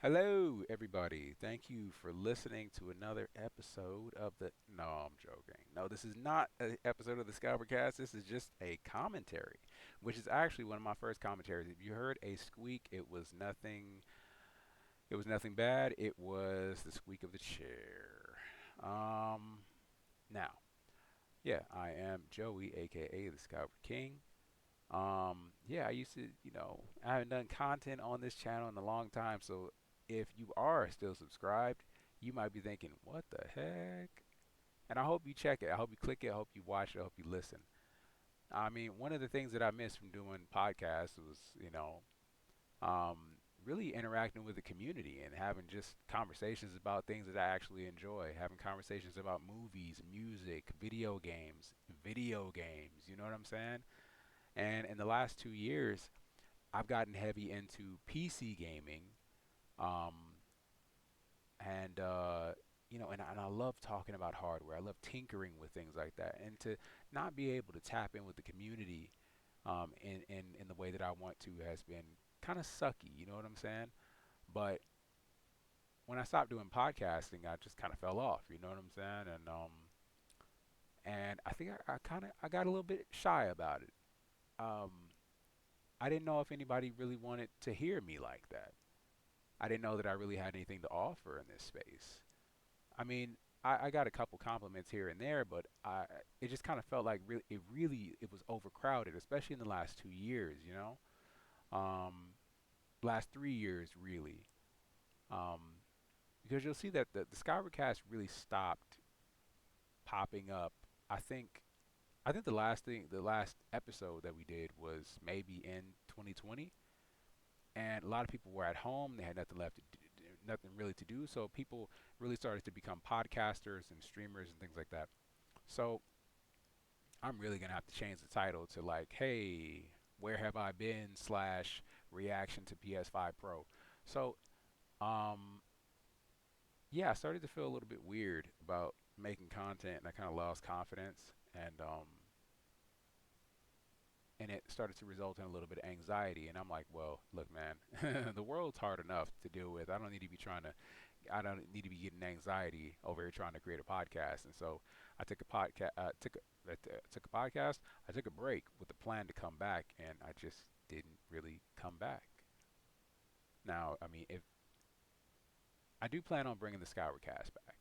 Hello, everybody. Thank you for listening to another episode of the. No, I'm joking. No, this is not an episode of the Skyward. This is just a commentary, which is actually one of my first commentaries. If you heard a squeak, it was nothing. It was nothing bad. It was the squeak of the chair. Um, Now, yeah, I am Joey, aka the Skyward King. Yeah, I used to, I haven't done content on this channel in a long time, so if you are still subscribed, you might be thinking, what the heck? And I hope you check it. I hope you click it. I hope you watch it. I hope you listen. I mean, one of the things that I missed from doing podcasts was, um, really interacting with the community and having just conversations about things that I actually enjoy. Having conversations about movies, music, video games. You know what I'm saying? And in the last 2 years, I've gotten heavy into PC gaming, um, and I love talking about hardware. I love tinkering with things like that, and to not be able to tap in with the community in the way that I want to has been kind of sucky. You know what I'm saying? But when I stopped doing podcasting, I just kind of fell off. You know what I'm saying? And I think I kind of I got a little bit shy about it. Um, I didn't know if anybody really wanted to hear me like that. I didn't know that I really had anything to offer in this space. I mean, I got a couple compliments here and there, but it just kind of felt like it was overcrowded, especially in the last 2 years, last 3 years really, um, because you'll see that the Skyward Cast really stopped popping up. I think I think the last episode that we did was maybe in 2020, and a lot of people were at home. They had nothing left to do, nothing really to do. So people really started to become podcasters and streamers and things like that. So I'm really gonna have to change the title to like, hey, where have I been slash reaction to PS5 Pro. So um, yeah, I started to feel a little bit weird about making content, and I kind of lost confidence, and it started to result in a little bit of anxiety. And I'm like, well, look, man, the world's hard enough to deal with. I don't need to be getting anxiety over here trying to create a podcast. And so I took a podcast, took a podcast. I took a break with the plan to come back, and I just didn't really come back. Now, I mean, if I do plan on bringing the Skyward Cast back,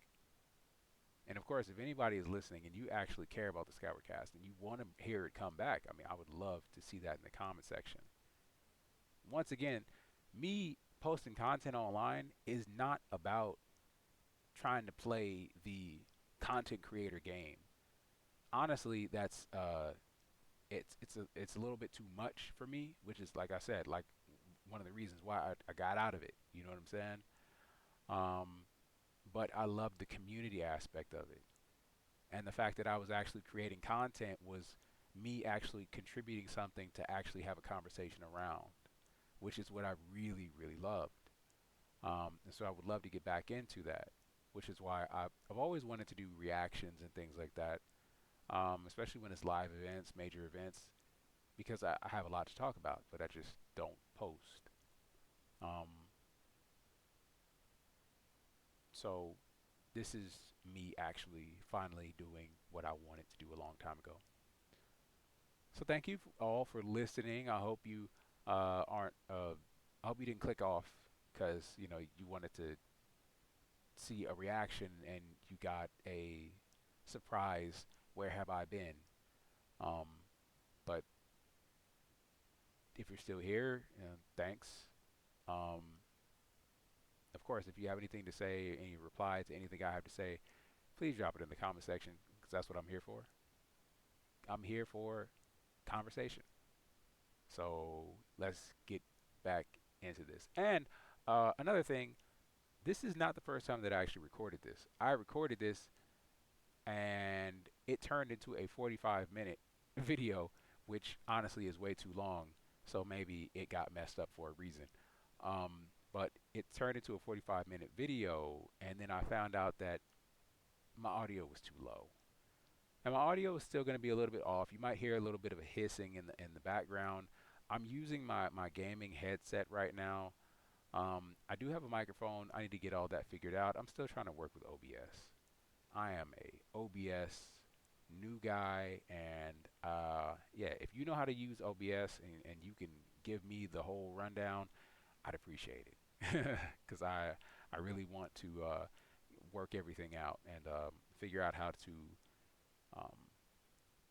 and of course, if anybody is listening and you actually care about the Skyward Cast and you want to hear it come back, I mean, I would love to see that in the comment section. Once again, me posting content online is not about trying to play the content creator game. Honestly, that's it's a little bit too much for me, which is like I said, like one of the reasons why I got out of it. You know what I'm saying? Um, but I love the community aspect of it, and the fact that I was actually creating content was me actually contributing something to actually have a conversation around, which is what I really loved. And so I would love to get back into that, which is why I've always wanted to do reactions and things like that, especially when it's live events, major events, because I have a lot to talk about, but I just don't post. Um, so this is me actually finally doing what I wanted to do a long time ago. So thank you all for listening. I hope you aren't. I hope you didn't click off because you wanted to see a reaction and you got a surprise. Where have I been? Um, but if you're still here, thanks. Um, of course, if you have anything to say, any reply to anything I have to say, please drop it in the comment section because that's what I'm here for. I'm here for conversation. So let's get back into this. And another thing, this is not the first time that I actually recorded this. I recorded this and it turned into a 45-minute video, which honestly is way too long. So maybe it got messed up for a reason. But it turned into a 45-minute video, and then I found out that my audio was too low. And my audio is still going to be a little bit off. You might hear a little bit of a hissing in the background. I'm using my gaming headset right now, I do have a microphone. I need to get all that figured out. I'm still trying to work with OBS. I am a OBS new guy, and yeah, if you know how to use OBS and you can give me the whole rundown, I'd appreciate it because I really want to work everything out and figure out how to um,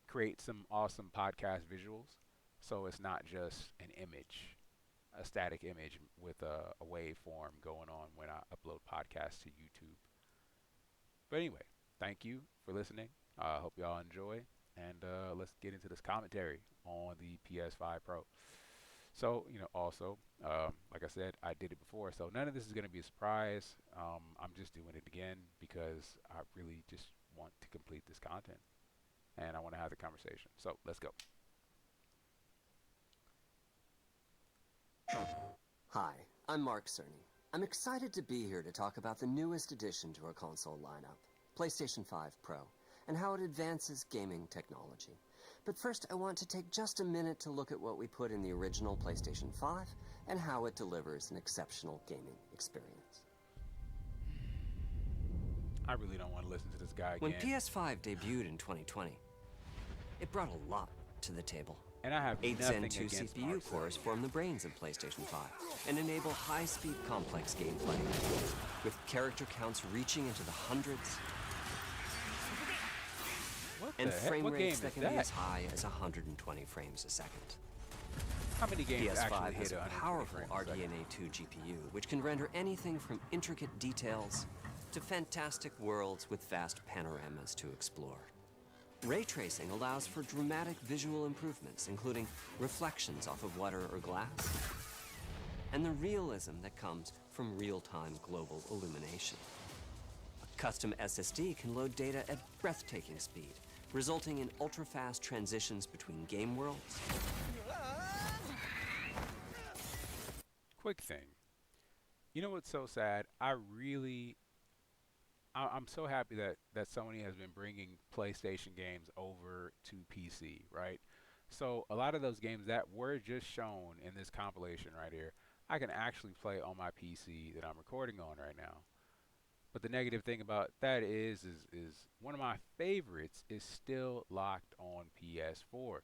create some awesome podcast visuals, so it's not just an image, a static image with a waveform going on when I upload podcasts to YouTube. But anyway, thank you for listening. I hope y'all enjoy. And let's get into this commentary on the PS5 Pro. So, also, like I said, I did it before. So none of this is going to be a surprise. I'm just doing it again because I really just want to complete this content and I want to have the conversation. So let's go. Hi, I'm Mark Cerny. I'm excited to be here to talk about the newest addition to our console lineup, PlayStation 5 Pro, and how it advances gaming technology. But first, I want to take just a minute to look at what we put in the original PlayStation 5 and how it delivers an exceptional gaming experience. I really don't want to listen to this guy again. When PS5 debuted in 2020, it brought a lot to the table. And I have 8 nothing Zen 2 against CPU Mark cores Cerny. form the brains of PlayStation 5 and enable high-speed complex gameplay, with character counts reaching into the hundreds What and the heck? frame What game rates is that can be that? as high as 120 frames a second. How many games PS5 actually has hit a 120 powerful frames a second? RDNA 2 GPU, which can render anything from intricate details to fantastic worlds with vast panoramas to explore. Ray tracing allows for dramatic visual improvements, including reflections off of water or glass, and the realism that comes from real-time global illumination. A custom SSD can load data at breathtaking speed, resulting in ultra-fast transitions between game worlds. Quick thing. You know what's so sad? I'm so happy that Sony has been bringing PlayStation games over to PC, right? So a lot of those games that were just shown in this compilation right here, I can actually play on my PC that I'm recording on right now. But the negative thing about that is one of my favorites is still locked on PS4,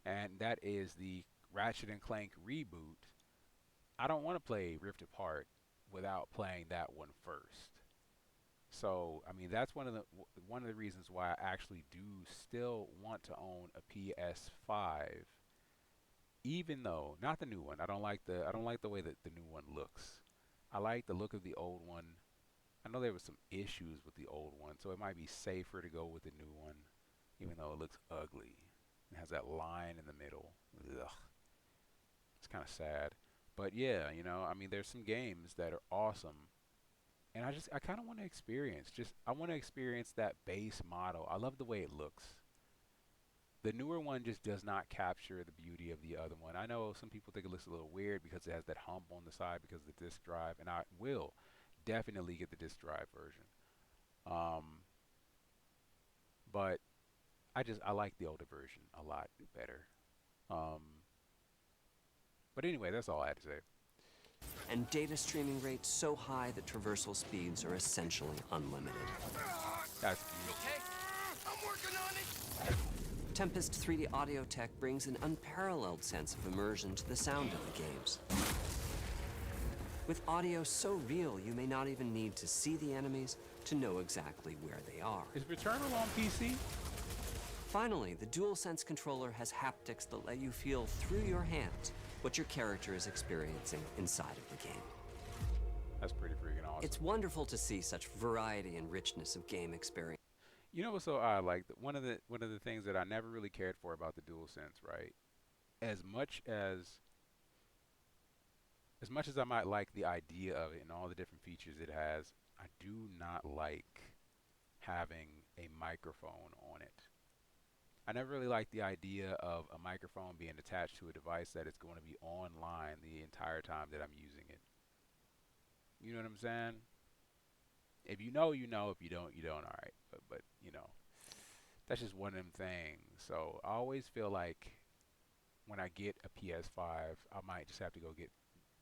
and that is the Ratchet and Clank reboot. I don't want to play Rift Apart without playing that one first. So, I mean, that's one of the reasons why I actually do still want to own a PS5, even though not the new one. I don't like the way that the new one looks. I like the look of the old one. I know there was some issues with the old one, so it might be safer to go with the new one, even though it looks ugly. It has that line in the middle. Ugh. It's kind of sad. But yeah, I mean, there's some games that are awesome, and I kind of want to I want to experience that base model. I love the way it looks. The newer one just does not capture the beauty of the other one. I know some people think it looks a little weird because it has that hump on the side because of the disk drive, and I will definitely get the disk drive version. Um, but I like the older version a lot better. Um, but anyway, that's all I had to say. And data streaming rates so high that traversal speeds are essentially unlimited. That's beautiful. Okay, I'm working on it. Tempest 3D audio tech brings an unparalleled sense of immersion to the sound of the games. With audio so real, you may not even need to see the enemies to know exactly where they are. Is Returnal on PC? Finally, the DualSense controller has haptics that let you feel through your hands what your character is experiencing inside of the game. That's pretty freaking awesome. It's wonderful to see such variety and richness of game experience. You know what's so odd? Like one of the things that I never really cared for about the DualSense, right? As much as I might like the idea of it and all the different features it has, I do not like having a microphone on it. I never really liked the idea of a microphone being attached to a device that is going to be online the entire time that I'm using it. You know what I'm saying? If you know, you know. If you don't, you don't. All right. But that's just one of them things. So I always feel like when I get a PS5, I might just have to go get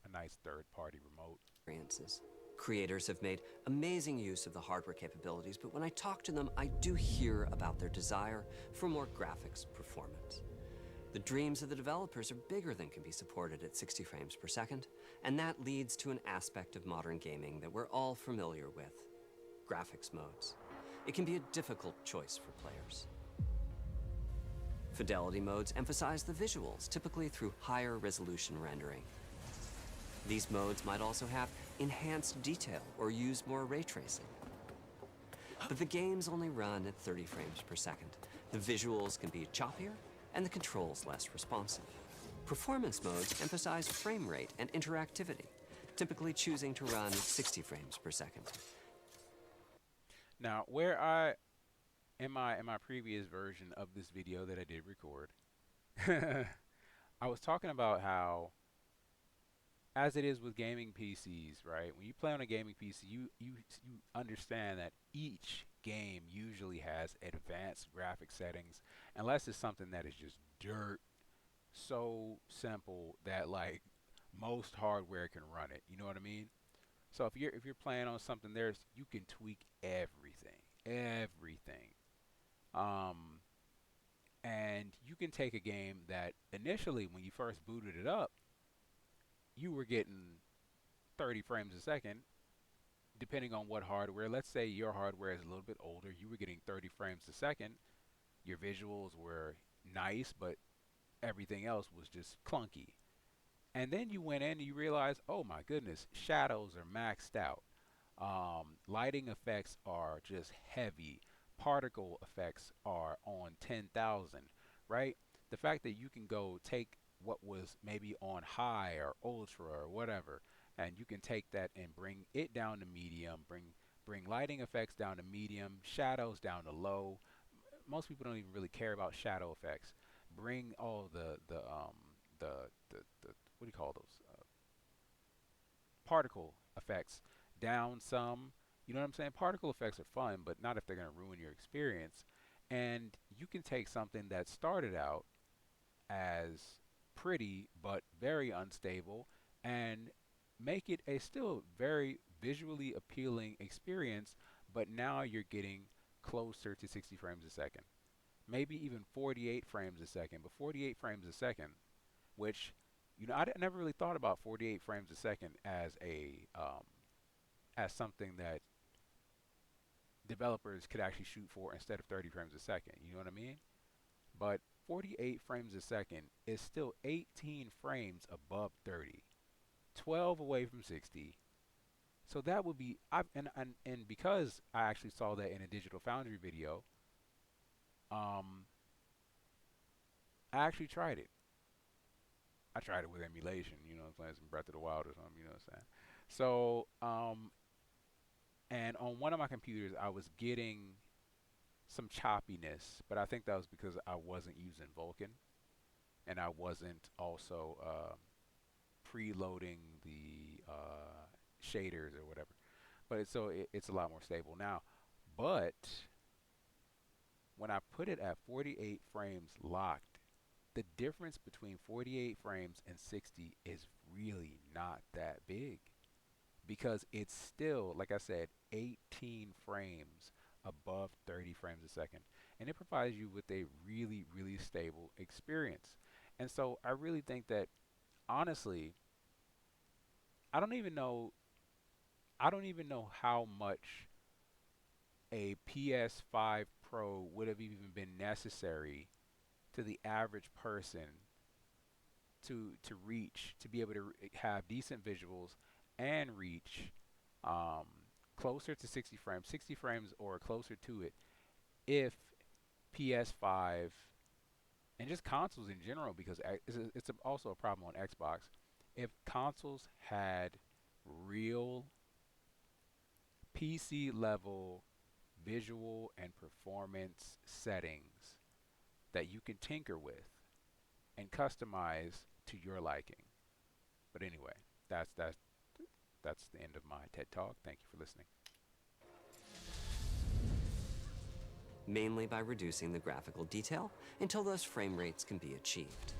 a nice third-party remote. Experiences. Creators have made amazing use of the hardware capabilities, but when I talk to them, I do hear about their desire for more graphics performance. The dreams of the developers are bigger than can be supported at 60 frames per second, and that leads to an aspect of modern gaming that we're all familiar with: graphics modes. It can be a difficult choice for players. Fidelity modes emphasize the visuals, typically through higher resolution rendering. These modes might also have enhanced detail or use more ray tracing. But the games only run at 30 frames per second. The visuals can be choppier and the controls less responsive. Performance modes emphasize frame rate and interactivity, typically choosing to run at 60 frames per second. Now, in my previous version of this video that I did record, I was talking about how, as it is with gaming PCs, right? When you play on a gaming PC, you understand that each game usually has advanced graphic settings, unless it's something that is just dirt so simple that like most hardware can run it. You know what I mean? So if you're playing on something, you can tweak everything. Um, and you can take a game that initially, when you first booted it up, you were getting 30 frames a second, depending on what hardware. Let's say your hardware is a little bit older, you were getting 30 frames a second. Your visuals were nice, but everything else was just clunky. And then you went in and you realized, oh my goodness, shadows are maxed out. Lighting effects are just heavy. Particle effects are on 10,000, right? The fact that you can go take what was maybe on high or ultra or whatever, and you can take that and bring it down to medium, bring lighting effects down to medium, shadows down to low. Most people don't even really care about shadow effects. Bring all the what do you call those, particle effects down some. You know what I'm saying? Particle effects are fun, but not if they're going to ruin your experience. And you can take something that started out as pretty but very unstable and make it a still very visually appealing experience, but now you're getting closer to 60 frames a second. Maybe even 48 frames a second, but 48 frames a second, which, I never really thought about 48 frames a second as something that developers could actually shoot for instead of 30 frames a second. You know what I mean? But 48 frames a second is still 18 frames above 30, 12 away from 60. So that would be, and because I actually saw that in a Digital Foundry video, I actually tried it. I tried it with emulation, playing some Breath of the Wild or something, you know what I'm saying? So, and on one of my computers, I was getting some choppiness, but I think that was because I wasn't using Vulkan, and I wasn't also preloading the shaders or whatever. But it's a lot more stable now. But when I put it at 48 frames locked, the difference between 48 frames and 60 is really not that big, because it's still, like I said, 18 frames above 30 frames a second. And it provides you with a really, really stable experience. And so I really think that, honestly, I don't even know how much a PS5 Pro would have even been necessary to the average person to be able to have decent visuals and reach um, closer to 60 frames or closer to it, if PS5 and just consoles in general, because also a problem on Xbox, if consoles had real PC level visual and performance settings that you can tinker with and customize to your liking. But anyway, that's the end of my TED Talk. Thank you for listening. Mainly by reducing the graphical detail until those frame rates can be achieved.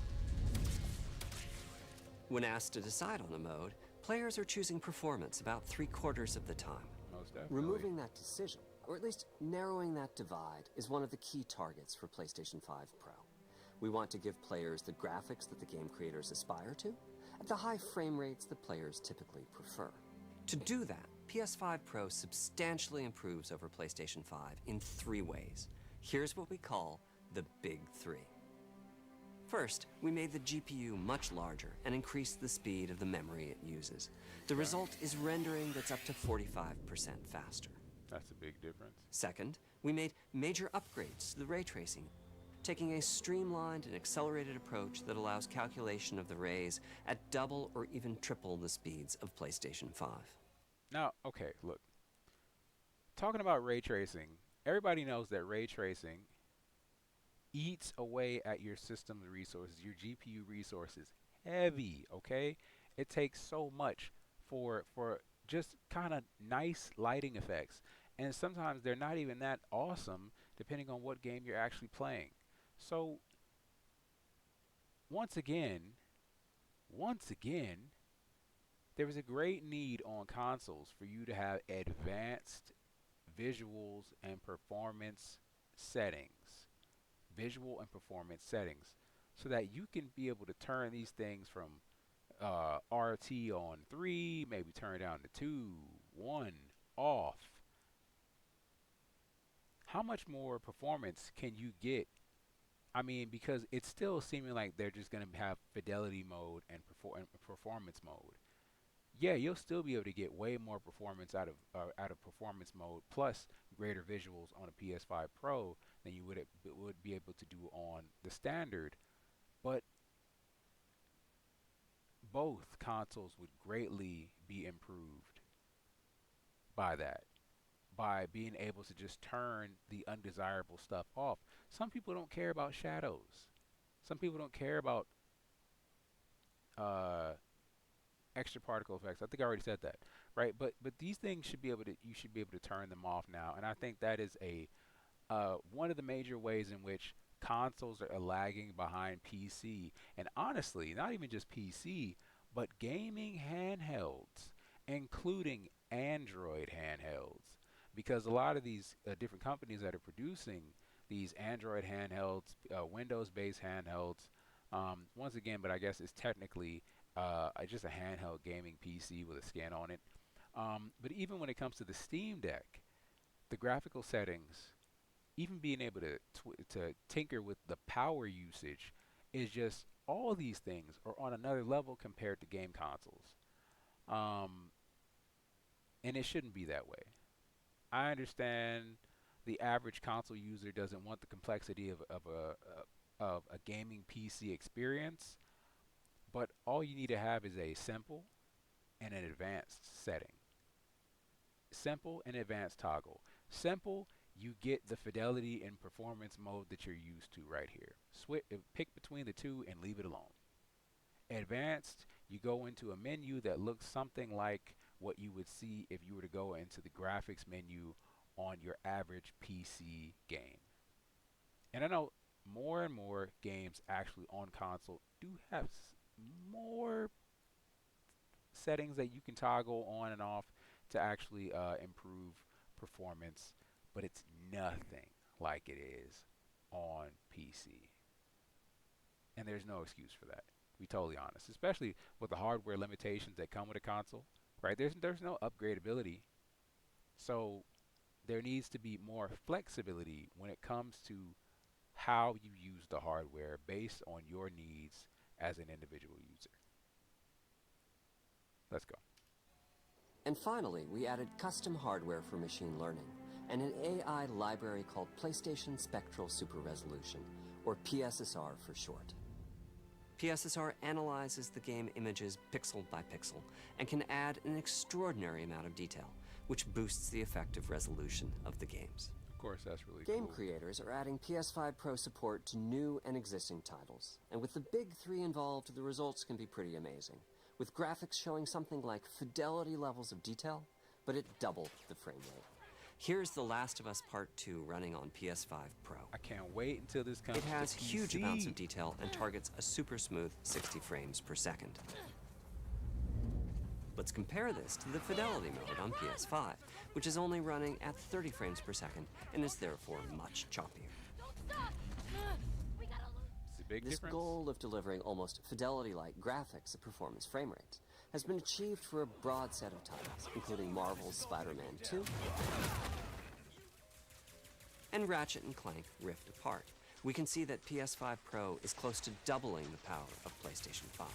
When asked to decide on a mode, players are choosing performance about 3/4 of the time. Most definitely. Removing that decision, or at least narrowing that divide, is one of the key targets for PlayStation 5 Pro. We want to give players the graphics that the game creators aspire to, at the high frame rates that players typically prefer. To do that, PS5 Pro substantially improves over PlayStation 5 in 3 ways. Here's what we call the Big 3. First, we made the GPU much larger and increased the speed of the memory it uses. The result is rendering that's up to 45% faster. That's a big difference. Second, we made major upgrades to the ray tracing, taking a streamlined and accelerated approach that allows calculation of the rays at double or even triple the speeds of PlayStation 5. Now, okay, look. Talking about ray tracing, everybody knows that ray tracing eats away at your system's resources, your GPU resources, heavy, okay? It takes so much for just kind of nice lighting effects. And sometimes they're not even that awesome depending on what game you're actually playing. So once again, there is a great need on consoles for you to have advanced visuals and performance settings. Visual and performance settings, so that you can be able to turn these things from RT on 3, maybe turn down to 2, 1, off. How much more performance can you get? I mean, because it's still seeming like they're just going to have fidelity mode and performance mode. Yeah, you'll still be able to get way more performance out of performance mode, plus greater visuals on a PS5 Pro than you would be able to do on the standard. But both consoles would greatly be improved by that, by being able to just turn the undesirable stuff off. Some people don't care about shadows. Some people don't care about extra particle effects. I think I already said that, right? But these things should be able to, you should be able to turn them off now. And I think that is one of the major ways in which consoles are lagging behind PC. And honestly, not even just PC, but gaming handhelds, including Android handhelds, because a lot of these different companies that are producing these Android handhelds, Windows-based handhelds, once again, but I guess it's technically just a handheld gaming PC with a scan on it. But even when it comes to the Steam Deck, the graphical settings, even being able to tinker with the power usage, is just, all these things are on another level compared to game consoles. And it shouldn't be that way. I understand the average console user doesn't want the complexity of a gaming PC experience, but all you need to have is a simple and an advanced setting. Simple and advanced toggle. Simple, you get the fidelity and performance mode that you're used to right here. Pick between the two and leave it alone. Advanced, you go into a menu that looks something like what you would see if you were to go into the graphics menu on your average PC game. And I know more and more games actually on console do have more settings that you can toggle on and off to actually improve performance, but it's nothing like it is on PC. And there's no excuse for that, to be totally honest, especially with the hardware limitations that come with a console, right? There's no upgradability. So there needs to be more flexibility when it comes to how you use the hardware based on your needs as an individual user. Let's go. And finally, we added custom hardware for machine learning and an AI library called PlayStation Spectral Super Resolution, or PSSR for short. PSSR analyzes the game images pixel by pixel and can add an extraordinary amount of detail, which boosts the effective resolution of the games. Of course, that's really Game cool. creators are adding PS5 Pro support to new and existing titles, and with the big three involved, the results can be pretty amazing, with graphics showing something like fidelity levels of detail, but at double the frame rate. Here's The Last of Us Part 2 running on PS5 Pro. I can't wait until this comes It has to huge PC. amounts of detail and targets a super smooth 60 frames per second. Let's compare this to the fidelity mode on PS5, which is only running at 30 frames per second and is therefore much choppier. Don't stop! We gotta lose. It's a big This difference. goal of delivering almost fidelity-like graphics at performance frame rates has been achieved for a broad set of titles, including Marvel's Spider-Man 2 and Ratchet & Clank Rift Apart. We can see that PS5 Pro is close to doubling the power of PlayStation 5.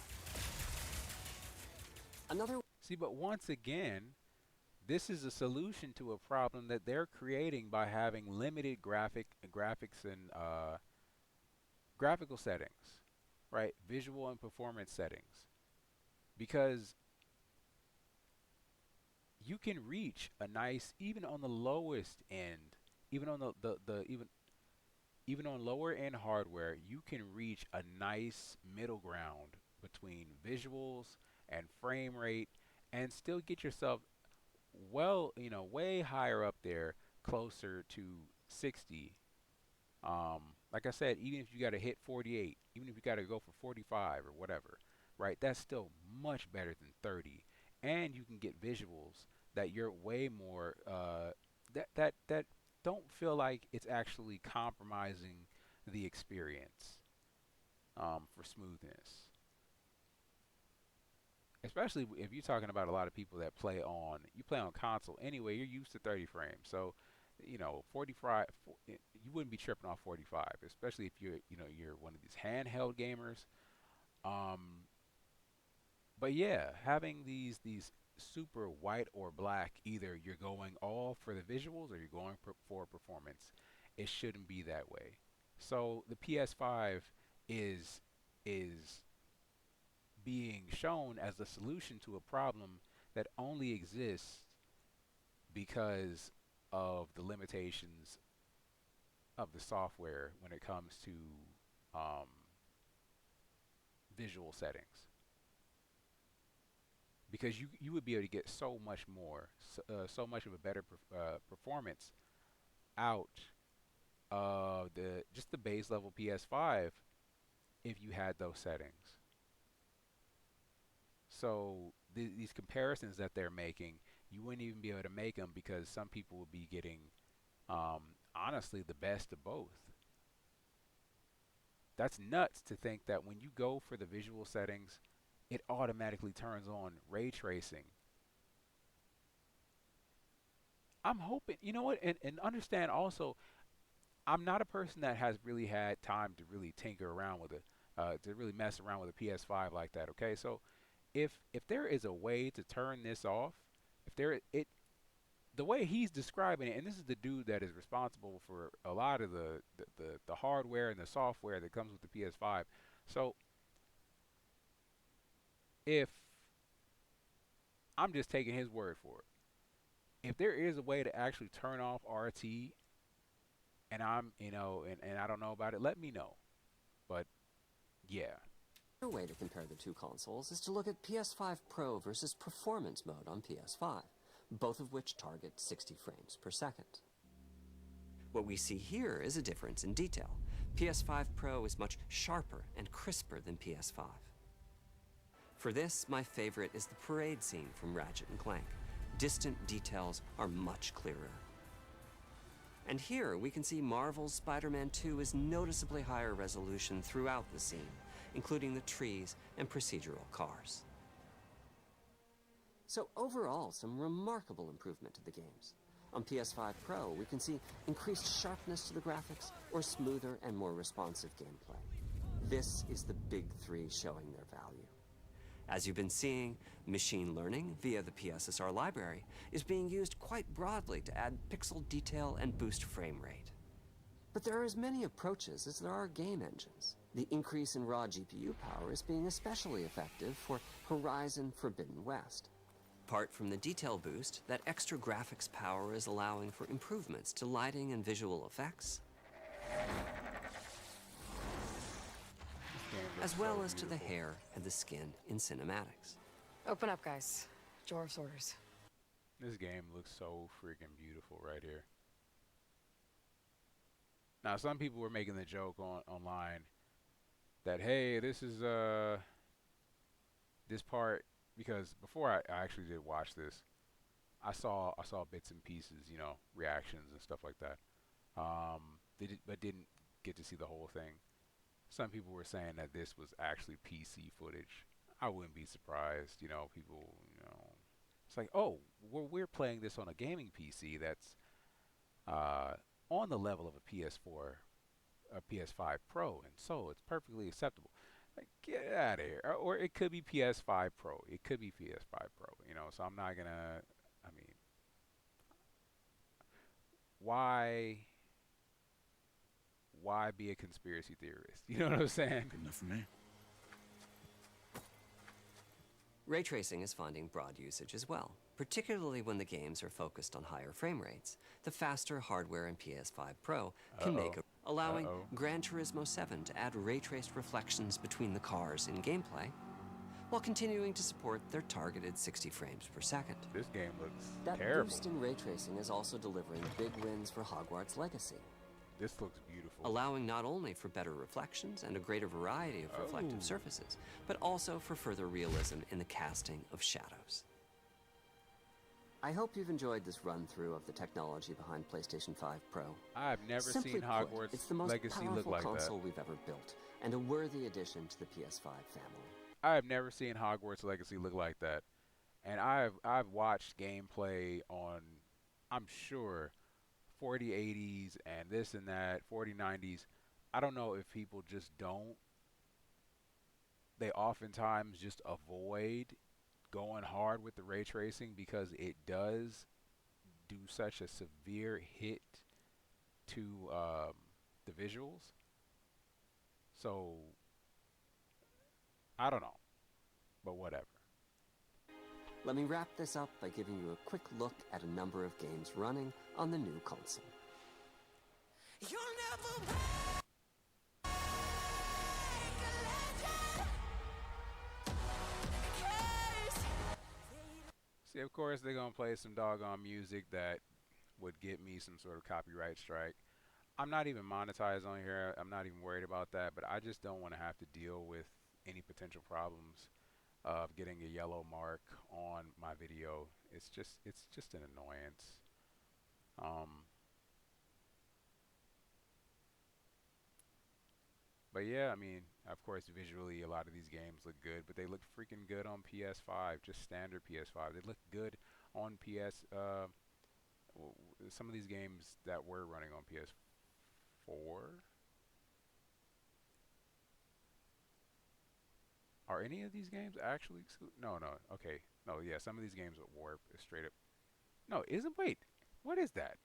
Another See, but once again, this is a solution to a problem that they're creating by having limited graphics and graphical settings, right? Visual and performance settings. Because you can reach a nice, even on the lowest end, even on even on lower end hardware, you can reach a nice middle ground between visuals and frame rate and still get yourself well, way higher up there, closer to 60. Like I said, even if you got to hit 48, even if you got to go for 45 or whatever, right? That's still much better than 30, and you can get visuals that you're way more that don't feel like it's actually compromising the experience for smoothness. Especially if you're talking about a lot of people that you play on console anyway, you're used to 30 frames. So, 45, you wouldn't be tripping off 45, especially if you're one of these handheld gamers. Um, but yeah, having these super white or black, either you're going all for the visuals or you're going for performance. It shouldn't be that way. So the PS5 is being shown as the solution to a problem that only exists because of the limitations of the software when it comes to um, visual settings. Because you would be able to get so much more, so much of a better performance out of the base level PS5 if you had those settings. So these comparisons that they're making, you wouldn't even be able to make them because some people would be getting, honestly, the best of both. That's nuts to think that when you go for the visual settings, it automatically turns on ray tracing. I'm hoping, you know what, and understand also, I'm not a person that has really had time to really tinker around with it, to really mess around with a PS5 like that. Okay, so if there is a way to turn this off, if there it the way he's describing it, and this is the dude that is responsible for a lot of the hardware and the software that comes with the PS5. So if I'm just taking his word for it, if there is a way to actually turn off RT, and and I don't know about it, let me know. But yeah, Another way to compare the two consoles is to look at PS5 Pro versus Performance mode on PS5, both of which target 60 frames per second. What we see here is a difference in detail. PS5 Pro is much sharper and crisper than PS5. For this, my favorite is the parade scene from Ratchet & Clank. Distant details are much clearer. And here we can see Marvel's Spider-Man 2 is noticeably higher resolution throughout the scene, including the trees and procedural cars. So overall, some remarkable improvement to the games. On PS5 Pro, we can see increased sharpness to the graphics or smoother and more responsive gameplay. This is the big three showing their value. As you've been seeing, machine learning via the PSSR library is being used quite broadly to add pixel detail and boost frame rate. But there are as many approaches as there are game engines. The increase in raw GPU power is being especially effective for Horizon Forbidden West. Apart from the detail boost, that extra graphics power is allowing for improvements to lighting and visual effects, as well as to the hair and the skin in cinematics. Open up, guys. Jorv's orders. this game looks so freaking beautiful right here. Now, some people were making the joke online that, hey, this part because before I actually did watch this, I saw bits and pieces, reactions and stuff like that. But didn't get to see the whole thing. Some people were saying that this was actually PC footage. I wouldn't be surprised, people, it's like, oh, we're playing this on a gaming PC that's uh, on the level of a PS4, a PS5 Pro, and so it's perfectly acceptable. Like, get out of here. Or it could be PS5 Pro. It could be PS5 Pro, so I'm not gonna, I mean, why why be a conspiracy theorist? You know what I'm saying? Good enough for me. Ray tracing is finding broad usage as well, particularly when the games are focused on higher frame rates. The faster hardware in PS5 Pro can make allowing Gran Turismo 7 to add ray-traced reflections between the cars in gameplay, while continuing to support their targeted 60 frames per second. This game looks That terrible. boost in ray tracing is also delivering big wins for Hogwarts Legacy, This looks beautiful. allowing not only for better reflections and a greater variety of reflective surfaces, but also for further realism in the casting of shadows. I hope you've enjoyed this run-through of the technology behind PlayStation 5 Pro. I've never Simply seen put, Hogwarts it's the most Legacy look powerful like console that. we've ever built, and a worthy addition to the PS5 family. I have never seen Hogwarts Legacy look like that. And I've watched gameplay on, I'm sure, 4080s and this and that, 4090s. I don't know if people just don't. They oftentimes just avoid going hard with the ray tracing because it does do such a severe hit to the visuals. So I don't know, but whatever. Let me wrap this up by giving you a quick look at a number of games running on the new console. You'll never See, of course, they're gonna play some doggone music that would get me some sort of copyright strike. I'm not even monetized on here. I'm not even worried about that, but I just don't want to have to deal with any potential problems of getting a yellow mark on my video. It's just an annoyance. Um, but yeah, I mean, of course, visually, a lot of these games look good, but they look freaking good on PS5, just standard PS5. They look good on PS. Some of these games that were running on PS4. Are any of these games actually No, no. Okay. No, yeah, some of these games with Warp is straight up. No, isn't. Wait. What is that?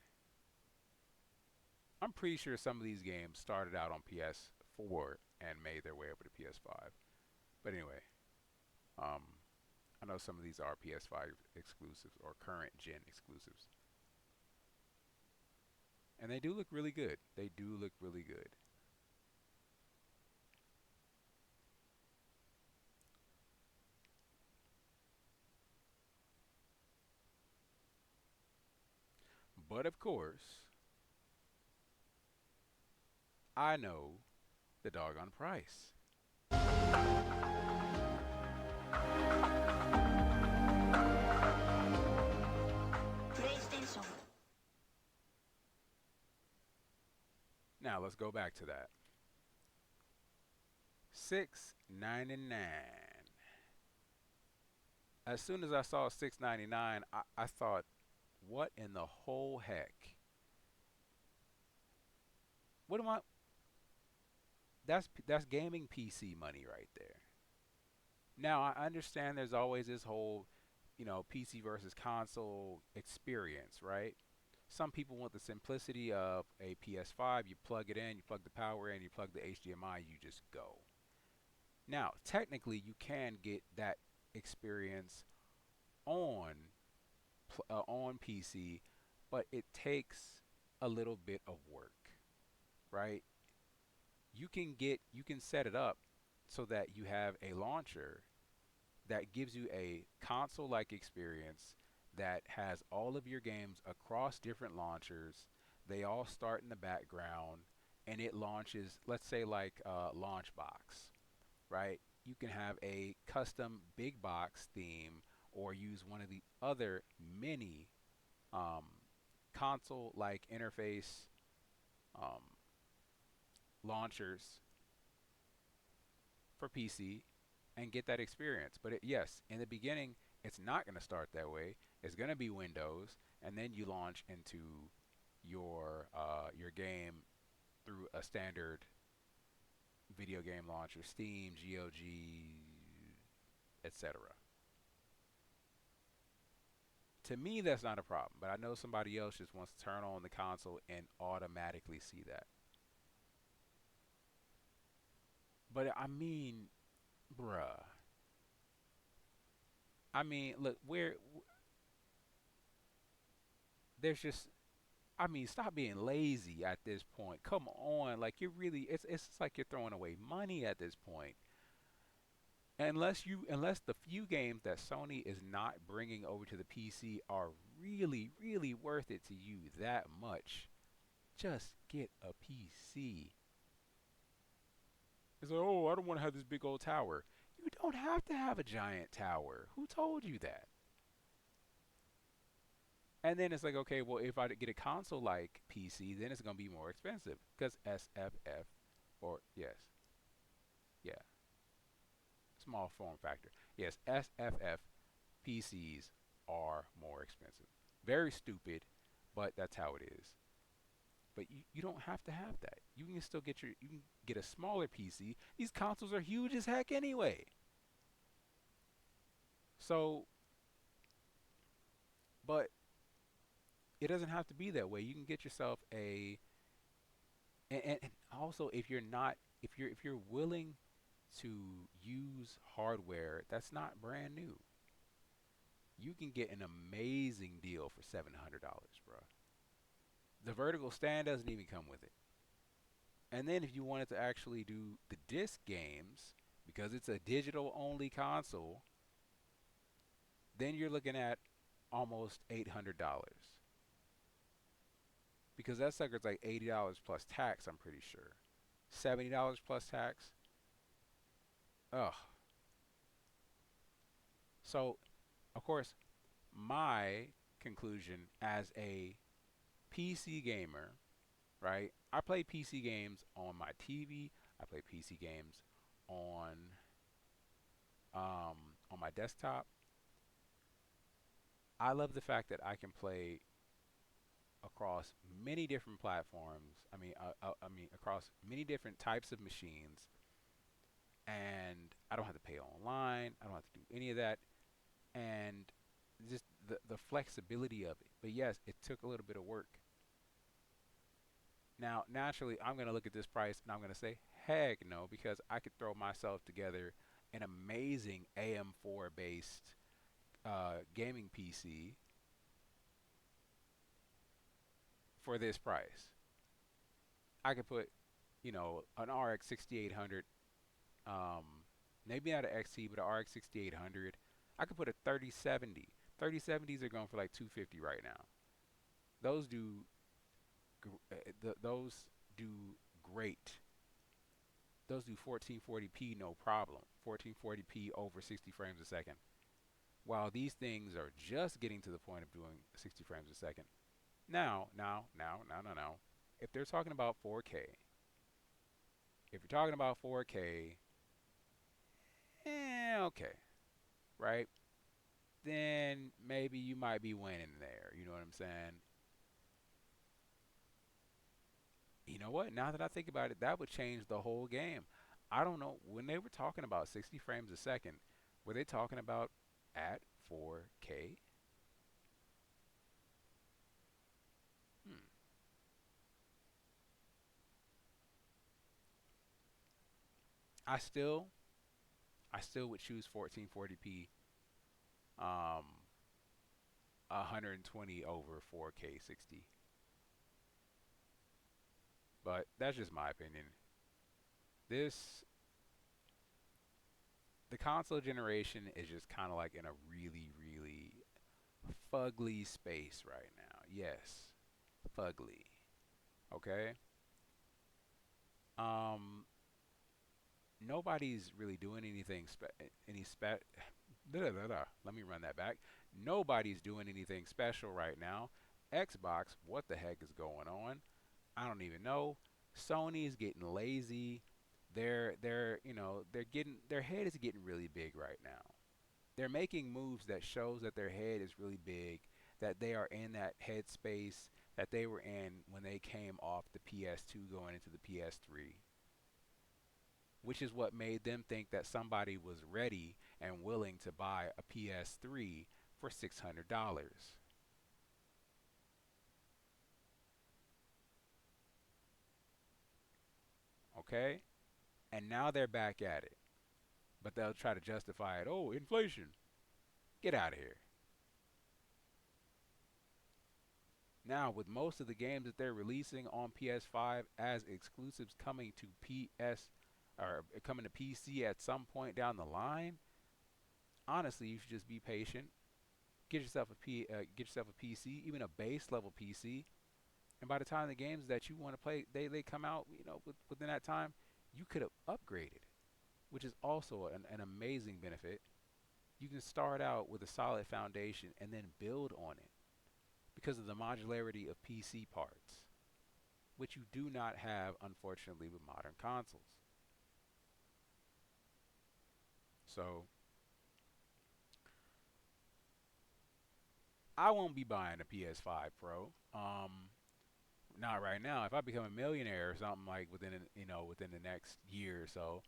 I'm pretty sure some of these games started out on PS4 and made their way over to PS5. But anyway, um, I know some of these are PS5 exclusives or current gen exclusives. And they do look really good. They do look really good. But of course, I know the doggone price. PlayStation. Now let's go back to that. $6.99. As soon as I saw $6.99, I thought, what in the whole heck? What am I? That's gaming PC money right there. Now I understand there's always this whole, PC versus console experience, right? Some people want the simplicity of a PS5. You plug it in, you plug the power in, you plug the HDMI, you just go. Now, technically, you can get that experience on on PC, but it takes a little bit of work, right? You can set it up so that you have a launcher that gives you a console-like experience that has all of your games across different launchers. They all start in the background, and it launches, let's say like Launchbox, right? you can have a custom big box theme or use one of the other many um, console like interface um, launchers for PC and get that experience. But yes, in the beginning, it's not going to start that way. It's going to be Windows, and then you launch into your game through a standard video game launcher, Steam, GOG, etc. To me, that's not a problem, but I know somebody else just wants to turn on the console and automatically see that. But I mean, bruh. I mean, look, there's just, I mean, stop being lazy at this point. Come on, like you're really, it's just like you're throwing away money at this point. Unless the few games that Sony is not bringing over to the PC are really, really worth it to you that much, just get a PC. It's like, oh, I don't want to have this big old tower. You don't have to have a giant tower. Who told you that? And then it's like, okay, well, if I get a console like PC, then it's gonna be more expensive because SFF, or yes, yeah, small form factor. Yes, SFF PCs are more expensive. Very stupid, but that's how it is. But you don't have to have that. You can still get you can get a smaller PC. These consoles are huge as heck anyway. So, but it doesn't have to be that way. You can get yourself a and also if you're willing to use hardware that's not brand new, you can get an amazing deal for $700, bro. The vertical stand doesn't even come with it. And then if you wanted to actually do the disc games, because it's a digital only console, then you're looking at almost $800. Because that sucker's like $80 plus tax, I'm pretty sure. $70 plus tax. Ugh. So, of course, my conclusion as a PC gamer, right? I play PC games on my TV. I play PC games on on my desktop. I love the fact that I can play across many different platforms. I mean across many different types of machines, and I don't have to pay online. I don't have to do any of that, and just the flexibility of it. But yes, it took a little bit of work. Now, naturally, I'm going to look at this price and I'm going to say, heck no, because I could throw myself together an amazing AM4 based gaming PC for this price. I could put, an RX 6800, um, maybe not an XT, but an RX 6800. I could put a 3070. 3070s are going for like 250 right now. Those do those do great. Those do 1440p no problem. 1440p over 60 frames a second. While these things are just getting to the point of doing 60 frames a second. Now. If they're talking about 4K, if you're talking about 4K, okay, right? Then maybe you might be winning there. You know what I'm saying? You know what? Now that I think about it, that would change the whole game. I don't know. When they were talking about 60 frames a second, were they talking about at 4K? Hmm. I still, I still would choose 1440p, 120 over 4K 60. But that's just my opinion. This, the console generation is just kind of like in a really, really fugly space right now. Yes, fugly. Okay. Um, nobody's really doing anything any spe let me run that back. Nobody's doing anything special right now. Xbox, what the heck is going on? I don't even know. Sony's getting lazy. They're getting their head is getting really big right now. They're making moves that shows that their head is really big, that they are in that headspace that they were in when they came off the PS2 going into the PS3, which is what made them think that somebody was ready and willing to buy a PS3 for $600. Okay? And now they're back at it. But they'll try to justify it. Oh, inflation. Get out of here. Now, with most of the games that they're releasing on PS5 as exclusives coming to PS or coming to PC at some point down the line, honestly, you should just be patient. Get yourself a PC, even a base level PC, and by the time the games that you want to play they come out, within that time, you could have upgraded, which is also an amazing benefit. You can start out with a solid foundation and then build on it because of the modularity of PC parts, which you do not have, unfortunately, with modern consoles. So I won't be buying a PS5 Pro. Not right now. If I become a millionaire or something like within the next year or so,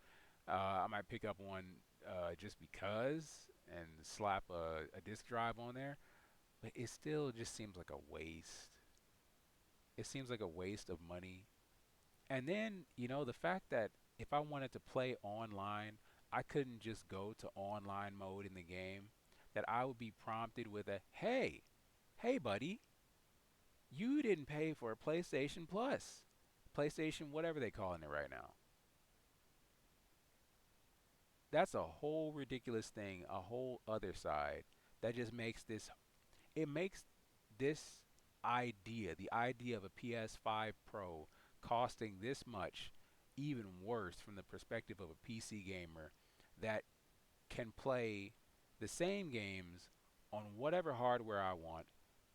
I might pick up one just because and slap a disk drive on there. But it still just seems like a waste. It seems like a waste of money. And then, the fact that if I wanted to play online, I couldn't just go to online mode in the game, that I would be prompted with a, hey, buddy, you didn't pay for a PlayStation Plus. PlayStation, whatever they calling it right now. That's a whole ridiculous thing, a whole other side that just makes this idea, the idea of a PS5 Pro costing this much, even worse from the perspective of a PC gamer that can play the same games on whatever hardware I want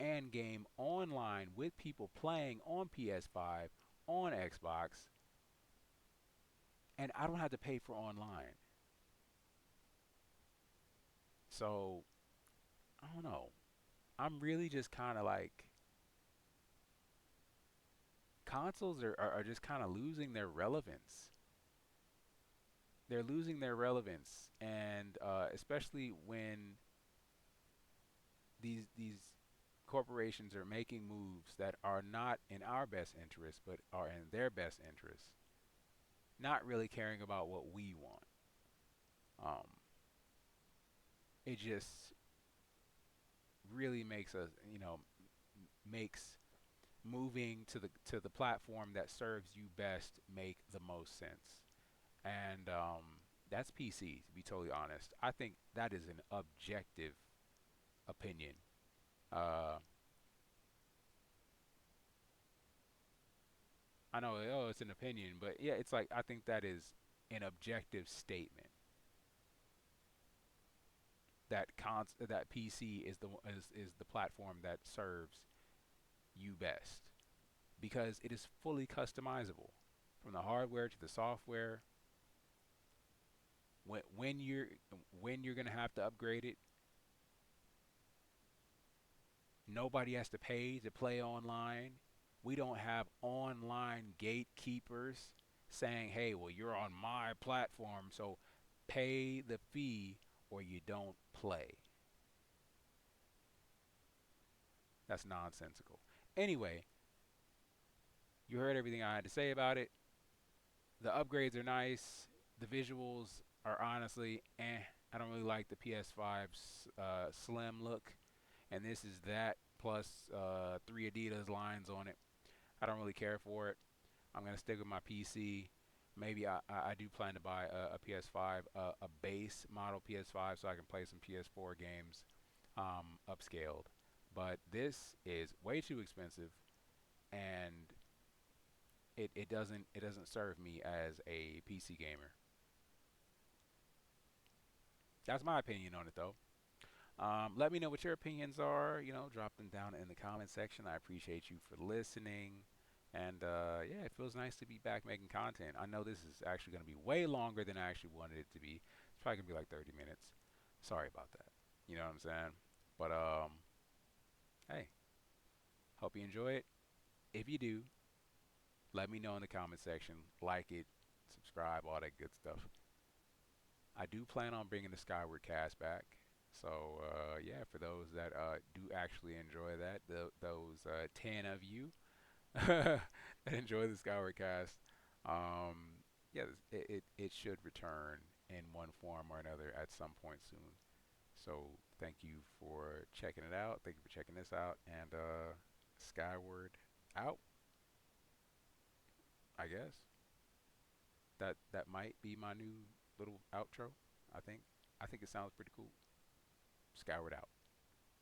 and game online with people playing on PS5, on Xbox, and I don't have to pay for online. So, I don't know. I'm really just kind of like, consoles are just kind of losing their relevance. They're losing their relevance, and especially when these corporations are making moves that are not in our best interest, but are in their best interest, not really caring about what we want. Um, it just really makes us, makes moving to the platform that serves you best make the most sense. And that's PC, to be totally honest. I think that is an objective opinion. Uh, I know, oh, it's an opinion, but yeah, it's like I think that is an objective statement that that PC is is the platform that serves you best because it is fully customizable from the hardware to the software. When you're gonna have to upgrade it, nobody has to pay to play online. We don't have online gatekeepers saying, "Hey, well, you're on my platform, so pay the fee or you don't play." That's nonsensical. Anyway, you heard everything I had to say about it. The upgrades are nice. The visuals are honestly, eh. I don't really like the PS5's slim look, and this is that plus three Adidas lines on it. I don't really care for it. I'm gonna stick with my PC. Maybe I do plan to buy a PS5, a base model PS5, so I can play some PS4 games, upscaled. But this is way too expensive, and it doesn't serve me as a PC gamer. That's my opinion on it, though. Let me know what your opinions are. Drop them down in the comment section. I appreciate you for listening. And yeah, it feels nice to be back making content. I know this is actually going to be way longer than I actually wanted it to be. It's probably going to be like 30 minutes. Sorry about that. You know what I'm saying? But hey, hope you enjoy it. If you do, let me know in the comment section. Like it, subscribe, all that good stuff. I do plan on bringing the Skyward cast back. So yeah, for those that do actually enjoy that, those 10 of you that enjoy the Skyward cast, yeah, it should return in one form or another at some point soon. So thank you for checking it out. Thank you for checking this out. And Skyward out, I guess. That might be my new little outro. I think I think it sounds pretty cool. Skyward out.